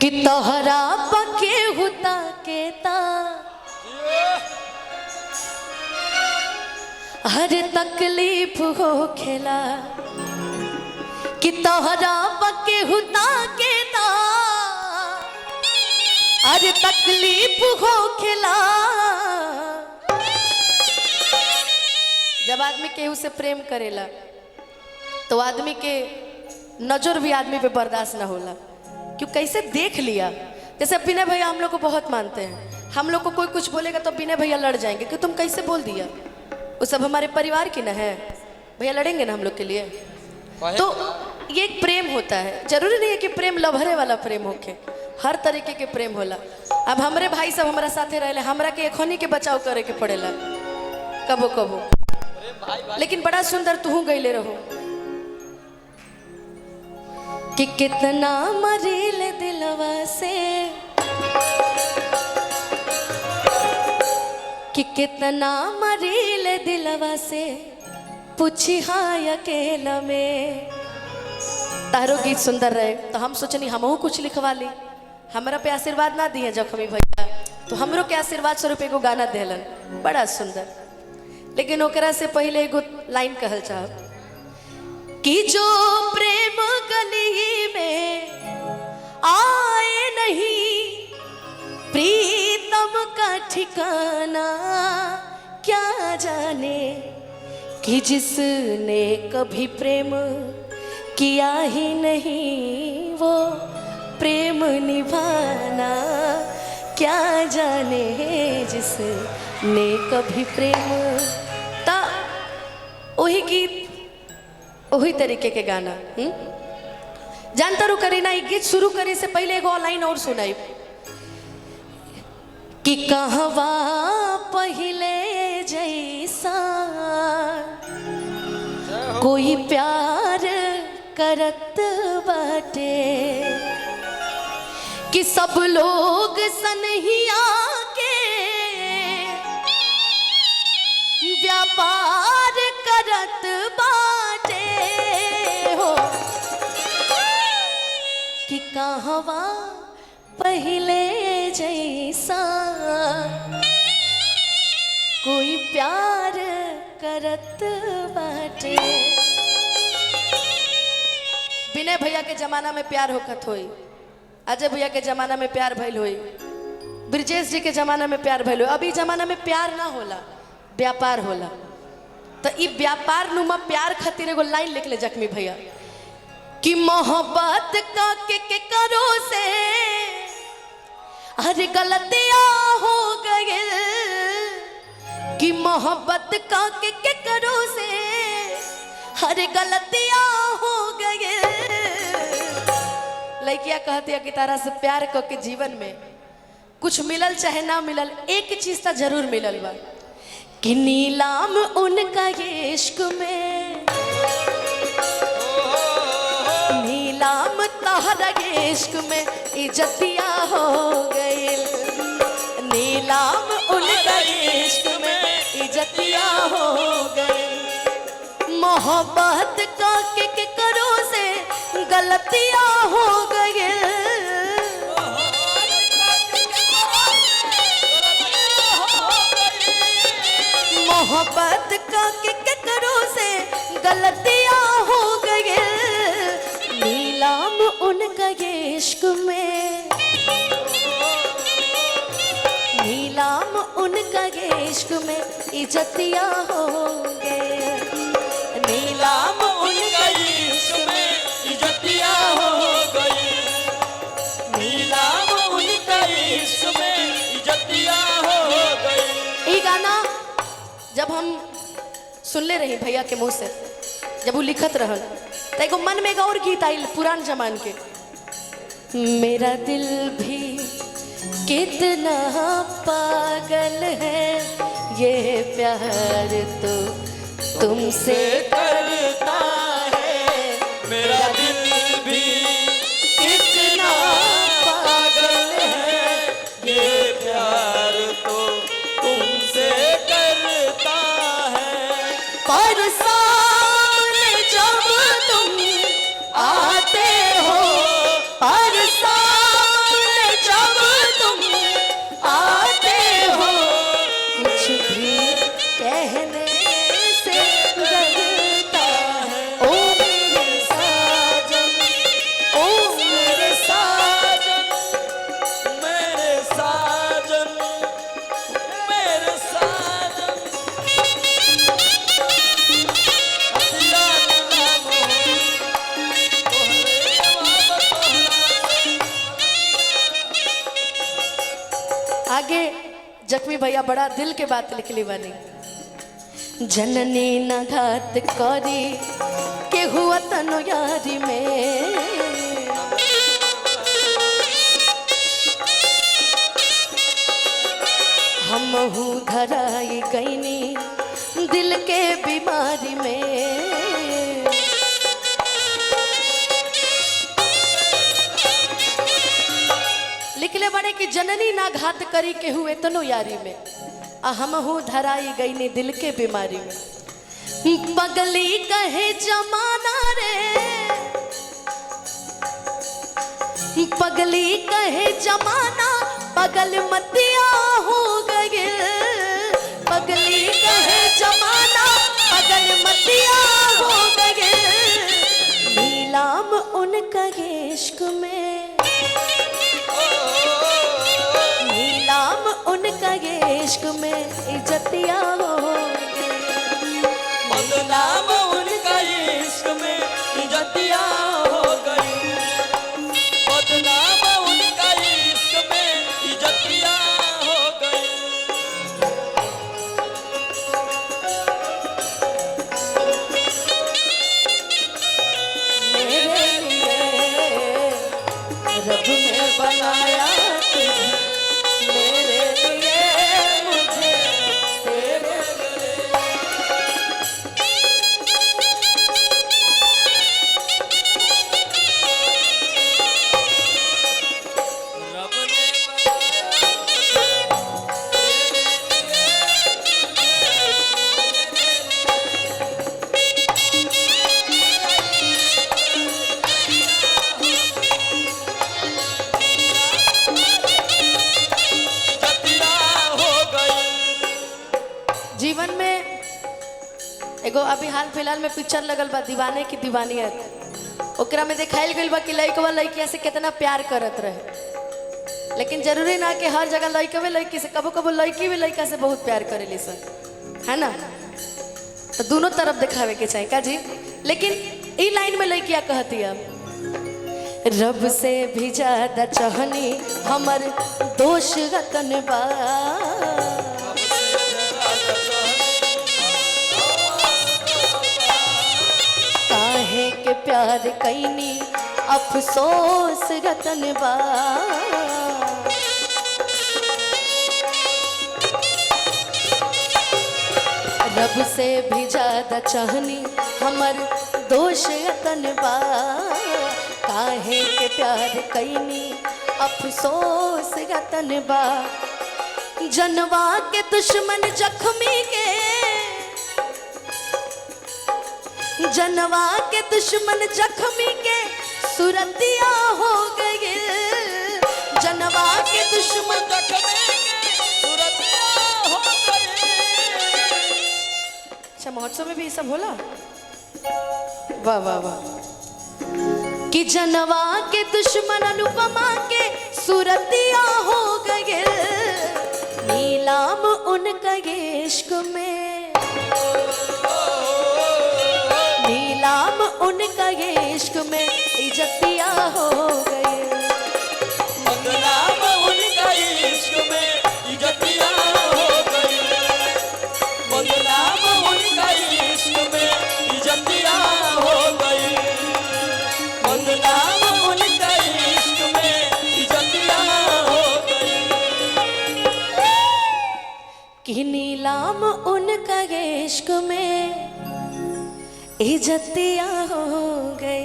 कि तोहरा पके हुता केता हर तकलीफ हो खेला कि तोहरा पके हुता केता हर तकलीफ हो खेला। जब आदमी केहू से प्रेम करेला तो आदमी के नजर भी आदमी पे बर्दाश्त ना होला, क्यों कैसे देख लिया। जैसे विनय भैया हम लोग को बहुत मानते हैं, हम लोग को कोई कुछ बोलेगा तो विनय भैया लड़ जाएंगे कि तुम कैसे बोल दिया। वो सब हमारे परिवार की ना है, भैया लड़ेंगे ना हम लोग के लिए। तो ये एक प्रेम होता है, जरूरी नहीं है कि प्रेम लभरे वाला प्रेम होके, हर तरीके के प्रेम होला। अब हमारे भाई सब हमारा साथे रहे, हमरा के एखनी के बचाव करे के पड़ेला कबो कबो, लेकिन बड़ा सुंदर तू गईले रहो कि कितना मरील दिलवा से, कि कितना मरील दिलवा से पूछी हाय अकेला में। तारो गीत सुंदर रहे तो हम सोचनी हमहू कुछ लिखवा ली, हमरा पे आशीर्वाद ना दिए जख्मी भैया, तो हमरो के आशीर्वाद स्वरूप एगो गाना देलन बड़ा सुंदर। लेकिन ओकरा से पहले एगो लाइन कहल चाहब कि जो प्रेम गली में आए नहीं प्रीतम का ठिकाना, क्या जाने कि जिसने कभी प्रेम किया ही नहीं वो प्रेम निभाना, क्या जाने जिसने कभी प्रेम। ता वही गीत वही तरीके के गाना जानता रू करीना। एक गीत शुरू करे से पहले एगो लाइन और सुनाई कि कहवा पहले जैसा कोई प्यार करत बाटे, कि सब लोग सनहिया के व्यापार करत बाटे हो, कि कहवा पहले जैसा कोई प्यार करत बाटे। विनय भैया के जमाना में प्यार होखत होई, अजय भैया के जमाना में प्यार भइल होई, ब्रिजेश जी के जमाना में प्यार भइल होई। अभी जमाना में प्यार ना होला, व्यापार होला। तो ई व्यापार नुमा प्यार खातिर एगो लाइन लिख ले जख्मी भैया कि मोहब्बत का के करो से हर गलतियां हो गए, कि मोहब्बत का के करो से हर गलतियां हो गए। लड़कियां कहती है कि तारा से प्यार करके जीवन में कुछ मिलल चाहे ना मिलल, एक चीज तो जरूर मिलल बा कि नीलाम उनका ये इश्क में, नीलाम तहरा ये इश्क में इज्जतिया हो गई, नीलाम उनका ये इश्क में इज्जतिया हो गई। मोहब्बत का के करो से गलतियां हो गई, मोहब्बत का के करो से गलतियां हो गई। नीलाम उनका ये इश्क में, नीलाम उनका ये इश्क में इज्जतियां हो गए, नीलाम उनका ये इश्क में इज्जतियां हो गई, नीलाम उनका ये इश्क में इज्जतियां हो गई। ये गाना जब हम सुनले रही भैया के मुंह से, जब वो लिखत रहल तो एगो मन में एगो और गीत आइल पुरान जमान के, मेरा दिल भी कितना पागल है ये प्यार तो तुमसे करता है, मेरा दिल भी कितना पागल है ये प्यार तो तुमसे करता है। पर सामने जब तुम आते हो, पर सामने आगे जख्मी भैया बड़ा दिल के बात लिखली बनी। जननी न घात करी के हुआ तनु यारी में, हमहू धराई गईनी दिल के बीमारी में। लिखले बड़े कि जननी ना घात करी के हुए तनो यारी में, हमहू धराई गईनी दिल के बीमारी में। पगली कहे जमाना रे, पगली कहे जमाना पगल मतिया हो गए। पगली कहे जमाना पगल मतिया हो गए। नीलाम उनका इश्क में, नीलाम उनका इश्क में इज्जतिया हो गए। नीलाम उनका इश्क में इज्जतिया हो गई। बदनाम उनका इश्क में इज्जतिया हो गई। मेरे लिए रब ने बनाया तुझे, मेरे लिए मुझे तेरे रब ने बनाया इज्जतिया हो गई। जीवन में एगो अभी हाल फिलहाल में पिक्चर लगल बा दीवाने की दीवानियत। ओकरा में दिखाइल गइल बा कि लइकवा लइकिया से कितना प्यार करत रहे, लेकिन जरूरी ना कि हर जगह लइकवे लइकी से, कबो कबो लइकी भी लइका से बहुत प्यार करेली सन, है ना। तो दोनों तरफ दिखावे के चाहिए का जी। लेकिन ई लाइन में लइकिया कहती है, रब से भी ज्यादा चाहनी हमर दोष रतन बा। काहे के प्यार कैनी अफसोस रतन बा। रब से भी ज्यादा चाहनी हमर दोष रतन बा। काहे के प्यार कैनी अफसोस रतन बा। जनवा के दुश्मन जख्मी के, जनवा के दुश्मन जख्मी के सुरतिया हो गए। जनवा के दुश्मन जख्मी के सुरतिया हो गई। अच्छा महोत्सव में भी ये सब होला, वाह वाह वाह। कि जनवा के दुश्मन अनुपमा के सुरतिया हो गए। नीलाम उनका इश्क में, नीलाम उनका इश्क में इज्जतिया हो गए। बदनाम उनका इश्क में इज्जतिया हो गई। बदनाम उनका इश्क में इज्जतिया हो गई। बदनाम उनका इश्क में इज्जतिया हो गई। कि नीलाम उनका इश्क में इज्जतिया हो गई।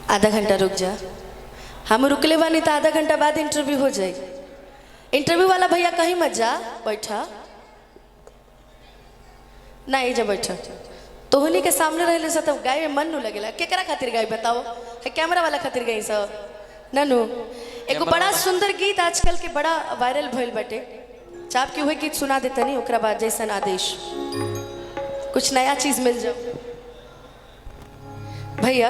आधा घंटा रुक जा, हम रुकले बानी तो आधा घंटा बाद इंटरव्यू हो जाए। इंटरव्यू वाला भैया कहीं मत जा, बैठा नहीं जा बैठा। तोहनी के सामने रहले से तब गाय में मन नु लगेला। केकरा खातिर गाय बताओ, है कैमरा वाला खातिर गई सब ननु। एगो बड़ा सुंदर गीत आजकल के बड़ा वायरल भइल बाटे, चाप के हुए गीत सुना देता नहीं, ओकरा बाद जैसन आदेश कुछ नया चीज मिल जाओ। भैया